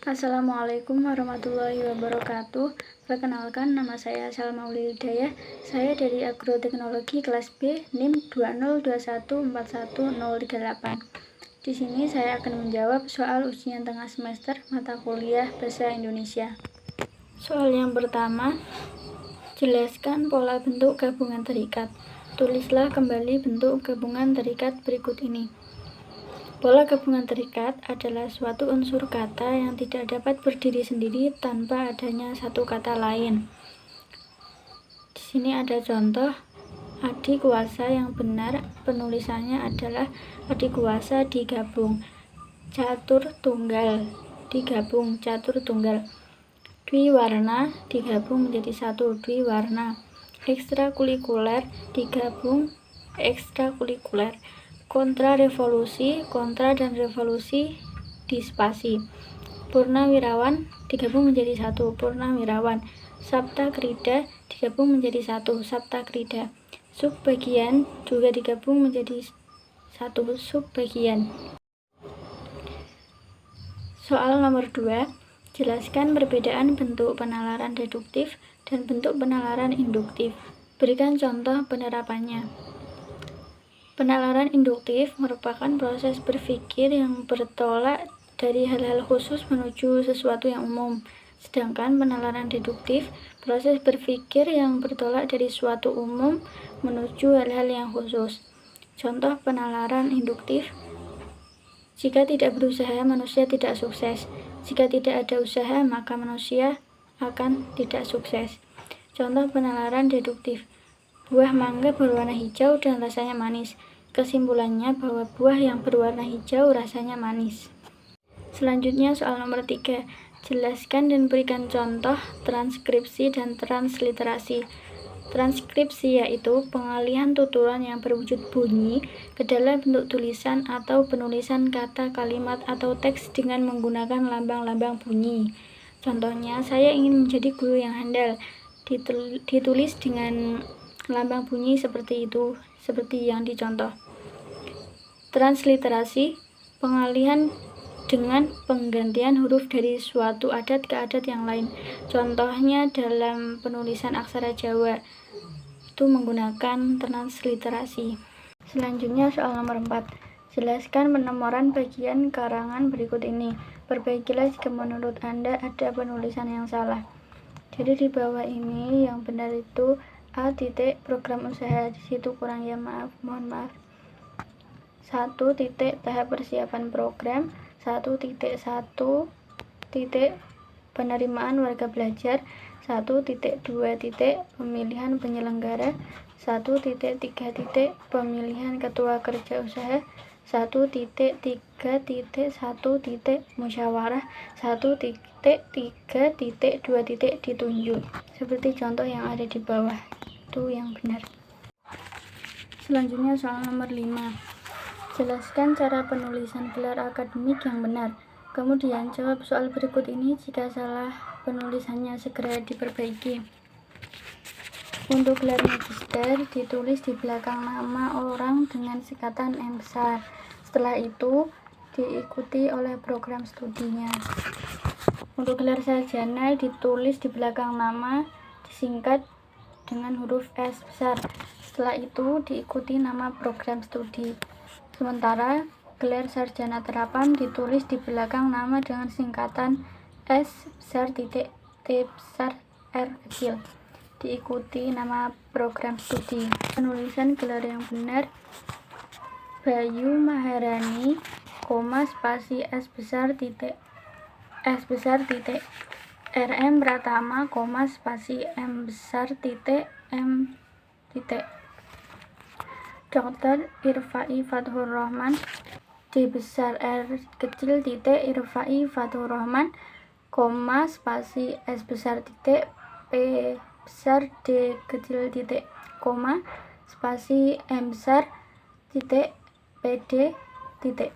Assalamualaikum warahmatullahi wabarakatuh. Perkenalkan, nama saya Salma Uli Hidayah. Saya dari Agroteknologi kelas B NIM 202141038. Di sini saya akan menjawab soal ujian tengah semester mata kuliah Bahasa Indonesia. Soal yang pertama, jelaskan pola bentuk gabungan terikat. Tulislah kembali bentuk gabungan terikat berikut ini. Pola gabungan terikat adalah suatu unsur kata yang tidak dapat berdiri sendiri tanpa adanya satu kata lain. Di sini ada contoh adik kuasa yang benar, penulisannya adalah adik kuasa digabung, catur tunggal digabung, catur tunggal, dwiwarna digabung menjadi satu, dwiwarna, ekstrakurikuler digabung, ekstrakurikuler, kontra dan revolusi dispasi, purnawirawan digabung menjadi satu, purnawirawan, saptakrida digabung menjadi satu, saptakrida, subbagian juga digabung menjadi satu, subbagian. Soal nomor 2, jelaskan perbedaan bentuk penalaran deduktif dan bentuk penalaran induktif. Berikan contoh penerapannya. Penalaran induktif merupakan proses berpikir yang bertolak dari hal-hal khusus menuju sesuatu yang umum. Sedangkan penalaran deduktif, proses berpikir yang bertolak dari suatu umum menuju hal-hal yang khusus. Contoh penalaran induktif: jika tidak berusaha, manusia tidak sukses. Jika tidak ada usaha, maka manusia akan tidak sukses. Contoh penalaran deduktif: buah mangga berwarna hijau dan rasanya manis. Kesimpulannya bahwa buah yang berwarna hijau rasanya manis. Selanjutnya soal nomor 3, jelaskan dan berikan contoh transkripsi dan transliterasi. Transkripsi yaitu pengalihan tuturan yang berwujud bunyi ke dalam bentuk tulisan atau penulisan kata, kalimat, atau teks dengan menggunakan lambang-lambang bunyi. Contohnya, saya ingin menjadi guru yang handal. Ditulis dengan lambang bunyi seperti itu, seperti yang dicontoh. Transliterasi, pengalihan dengan penggantian huruf dari suatu adat ke adat yang lain. Contohnya dalam penulisan aksara Jawa, itu menggunakan transliterasi. Selanjutnya soal nomor 4, jelaskan penomoran bagian karangan berikut ini. Perbaikilah jika menurut Anda ada penulisan yang salah. Jadi di bawah ini yang benar itu A titik program usaha, di situ kurang ya, mohon maaf. 1 titik tahap persiapan program, 1 titik 1 titik penerimaan warga belajar, 1 titik 2 titik pemilihan penyelenggara, 1 titik 3 titik pemilihan ketua kerja usaha, 1 titik 3 titik 1 titik musyawarah, 1 titik 3 titik 2 titik ditunjuk. Seperti contoh yang ada di bawah, itu yang benar. Selanjutnya soal nomor 5, jelaskan cara penulisan gelar akademik yang benar. Kemudian jawab soal berikut ini, jika salah penulisannya segera diperbaiki. Untuk gelar magister ditulis di belakang nama orang dengan singkatan M besar. Setelah itu diikuti oleh program studinya. Untuk gelar sarjana ditulis di belakang nama disingkat dengan huruf S besar. Setelah itu diikuti nama program studi. Sementara gelar sarjana terapan ditulis di belakang nama dengan singkatan S besar titik T besar R kecil, diikuti nama program studi. Penulisan gelar yang benar: Bayu Maharani, spasi S besar titik RM Pratama, spasi M besar titik M titik. Dr. Irfai Fathur Rahman, D besar R kecil titik Irfai Fathur Rahman, spasi S besar titik P besar D kecil titik, spasi M besar titik PD titik,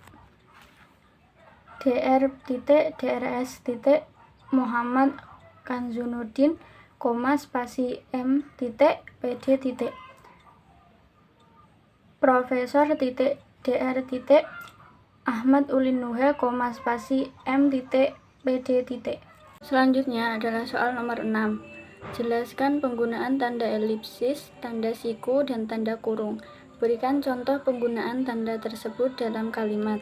DR titik DRS titik Muhammad Kanzunuddin, spasi M titik PD titik, Profesor titik Dr titik Ahmad Ulin Nuha, spasi M titik PD titik. Selanjutnya adalah soal nomor 6. Jelaskan penggunaan tanda elipsis, tanda siku, dan tanda kurung. Berikan contoh penggunaan tanda tersebut dalam kalimat.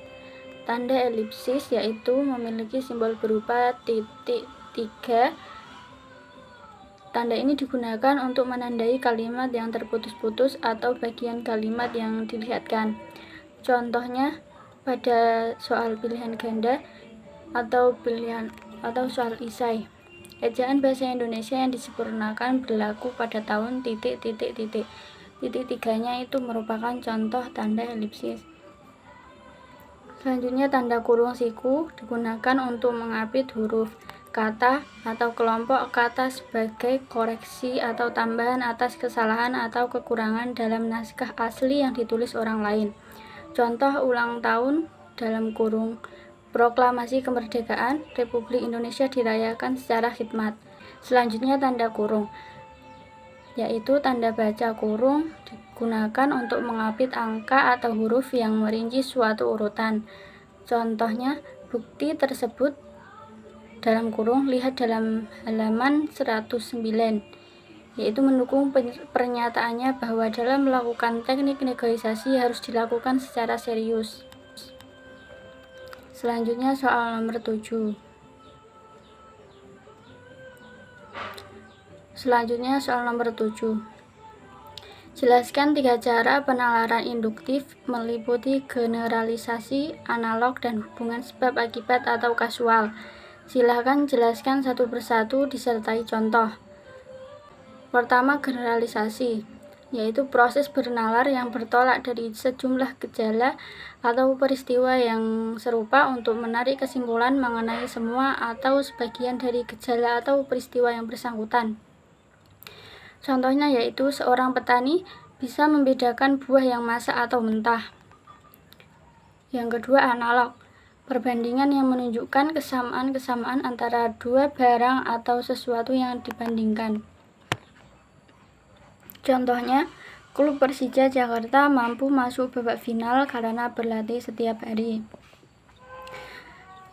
Tanda elipsis yaitu memiliki simbol berupa titik 3. Tanda ini digunakan untuk menandai kalimat yang terputus-putus atau bagian kalimat yang dilihatkan. Contohnya pada soal pilihan ganda atau soal isai. Ejaan bahasa Indonesia yang disempurnakan berlaku pada tahun titik. Titik tiganya itu merupakan contoh tanda elipsis. Selanjutnya tanda kurung siku digunakan untuk mengapit huruf, kata, atau kelompok kata sebagai koreksi atau tambahan atas kesalahan atau kekurangan dalam naskah asli yang ditulis orang lain. Contoh ulang tahun dalam kurung Proklamasi Kemerdekaan Republik Indonesia dirayakan secara khidmat. Selanjutnya tanda kurung, yaitu tanda baca kurung digunakan untuk mengapit angka atau huruf yang merinci suatu urutan. Contohnya, bukti tersebut dalam kurung lihat dalam halaman 109, yaitu mendukung pernyataannya bahwa dalam melakukan teknik negosiasi harus dilakukan secara serius. Selanjutnya soal nomor 7. Jelaskan 3 cara penalaran induktif meliputi generalisasi, analog, dan hubungan sebab akibat atau kasual. Silakan jelaskan satu persatu disertai contoh. Pertama, generalisasi, yaitu proses bernalar yang bertolak dari sejumlah gejala atau peristiwa yang serupa untuk menarik kesimpulan mengenai semua atau sebagian dari gejala atau peristiwa yang bersangkutan. Contohnya yaitu seorang petani bisa membedakan buah yang masak atau mentah. Yang kedua, analog, perbandingan yang menunjukkan kesamaan-kesamaan antara dua barang atau sesuatu yang dibandingkan. Contohnya, klub Persija Jakarta mampu masuk babak final karena berlatih setiap hari.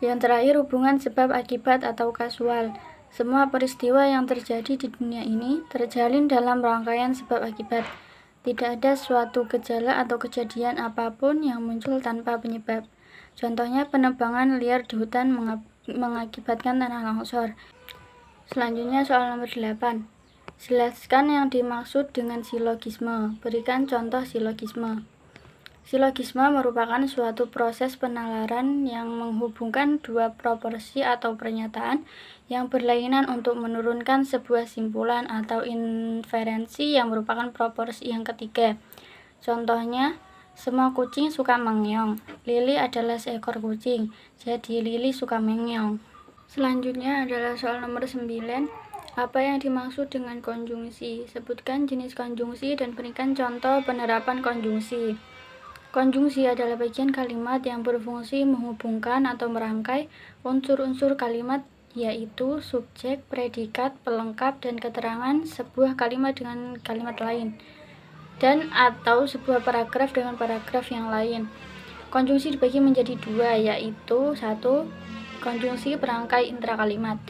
Yang terakhir, hubungan sebab akibat atau kasual. Semua peristiwa yang terjadi di dunia ini terjalin dalam rangkaian sebab akibat. Tidak ada suatu gejala atau kejadian apapun yang muncul tanpa penyebab. Contohnya, penebangan liar di hutan mengakibatkan tanah longsor. Selanjutnya soal nomor 8. Jelaskan yang dimaksud dengan silogisme. Berikan contoh silogisme. Silogisme merupakan suatu proses penalaran yang menghubungkan dua proporsi atau pernyataan yang berlainan untuk menurunkan sebuah simpulan atau inferensi yang merupakan proporsi yang ketiga. Contohnya, semua kucing suka mengeong. Lili adalah seekor kucing, jadi Lili suka mengeong. Selanjutnya adalah soal nomor 9. Apa yang dimaksud dengan konjungsi? Sebutkan jenis konjungsi dan berikan contoh penerapan konjungsi. Konjungsi adalah bagian kalimat yang berfungsi menghubungkan atau merangkai unsur-unsur kalimat, yaitu subjek, predikat, pelengkap, dan keterangan sebuah kalimat dengan kalimat lain, dan atau sebuah paragraf dengan paragraf yang lain. Konjungsi dibagi menjadi 2, yaitu 1. Konjungsi perangkai intrakalimat,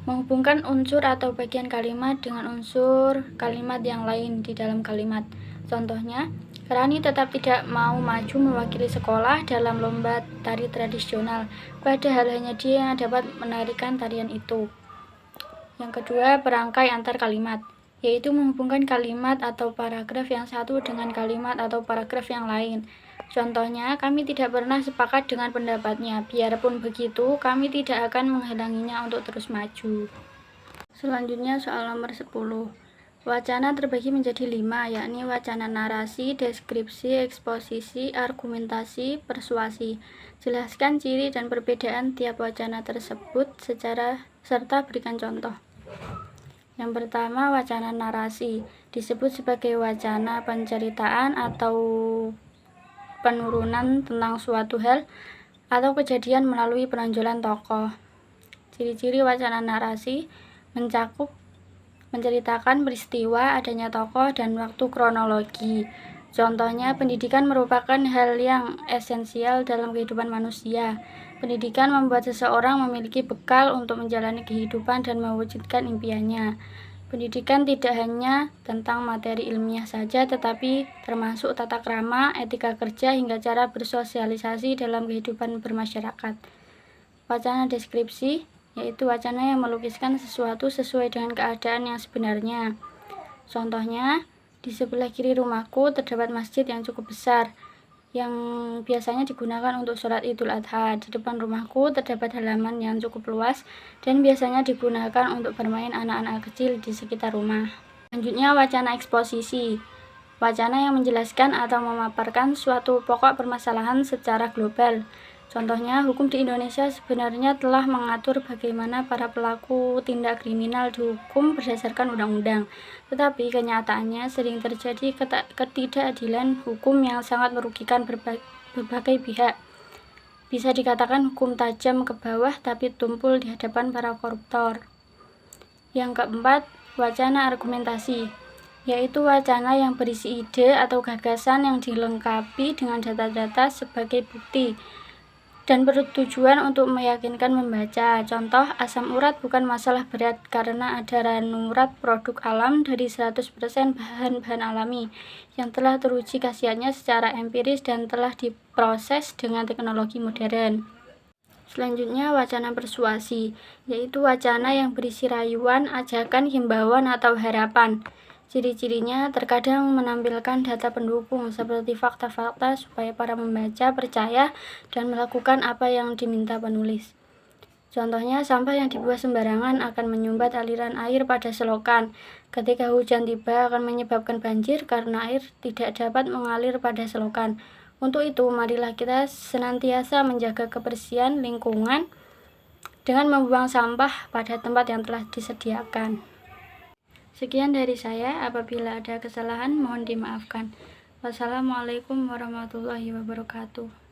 menghubungkan unsur atau bagian kalimat dengan unsur kalimat yang lain di dalam kalimat. Contohnya, Rani tetap tidak mau maju mewakili sekolah dalam lomba tari tradisional, padahal hanya dia yang dapat menarikan tarian itu. Yang kedua, perangkai antar kalimat, yaitu menghubungkan kalimat atau paragraf yang satu dengan kalimat atau paragraf yang lain. Contohnya, kami tidak pernah sepakat dengan pendapatnya, biarpun begitu, kami tidak akan menghalanginya untuk terus maju. Selanjutnya soal nomor 10. Wacana terbagi menjadi 5, yakni wacana narasi, deskripsi, eksposisi, argumentasi, persuasi. Jelaskan ciri dan perbedaan tiap wacana tersebut serta berikan contoh. Yang pertama, wacana narasi disebut sebagai wacana penceritaan atau penurunan tentang suatu hal atau kejadian melalui penonjolan tokoh. Ciri-ciri wacana narasi menceritakan peristiwa, adanya tokoh, dan waktu kronologi. Contohnya, pendidikan merupakan hal yang esensial dalam kehidupan manusia. Pendidikan membuat seseorang memiliki bekal untuk menjalani kehidupan dan mewujudkan impiannya. Pendidikan tidak hanya tentang materi ilmiah saja, tetapi termasuk tata krama, etika kerja, hingga cara bersosialisasi dalam kehidupan bermasyarakat. Wacana deskripsi, yaitu wacana yang melukiskan sesuatu sesuai dengan keadaan yang sebenarnya. Contohnya, di sebelah kiri rumahku terdapat masjid yang cukup besar, yang biasanya digunakan untuk sholat Idul Adha. Di depan rumahku terdapat halaman yang cukup luas dan biasanya digunakan untuk bermain anak-anak kecil di sekitar rumah. Selanjutnya, wacana eksposisi. Wacana yang menjelaskan atau memaparkan suatu pokok permasalahan secara global. Contohnya, hukum di Indonesia sebenarnya telah mengatur bagaimana para pelaku tindak kriminal dihukum berdasarkan undang-undang. Tetapi kenyataannya sering terjadi ketidakadilan hukum yang sangat merugikan berbagai pihak. Bisa dikatakan hukum tajam ke bawah tapi tumpul di hadapan para koruptor. Yang keempat, wacana argumentasi, yaitu wacana yang berisi ide atau gagasan yang dilengkapi dengan data-data sebagai bukti dan bertujuan untuk meyakinkan membaca. Contoh, asam urat bukan masalah berat karena ada ranurat produk alam dari 100% bahan-bahan alami yang telah teruji khasiatnya secara empiris dan telah diproses dengan teknologi modern. Selanjutnya, wacana persuasi, yaitu wacana yang berisi rayuan, ajakan, himbauan, atau harapan. Ciri-cirinya terkadang menampilkan data pendukung seperti fakta-fakta supaya para membaca percaya dan melakukan apa yang diminta penulis. Contohnya, sampah yang dibuang sembarangan akan menyumbat aliran air pada selokan. Ketika hujan tiba akan menyebabkan banjir karena air tidak dapat mengalir pada selokan. Untuk itu, marilah kita senantiasa menjaga kebersihan lingkungan dengan membuang sampah pada tempat yang telah disediakan. Sekian dari saya, apabila ada kesalahan mohon dimaafkan. Wassalamualaikum warahmatullahi wabarakatuh.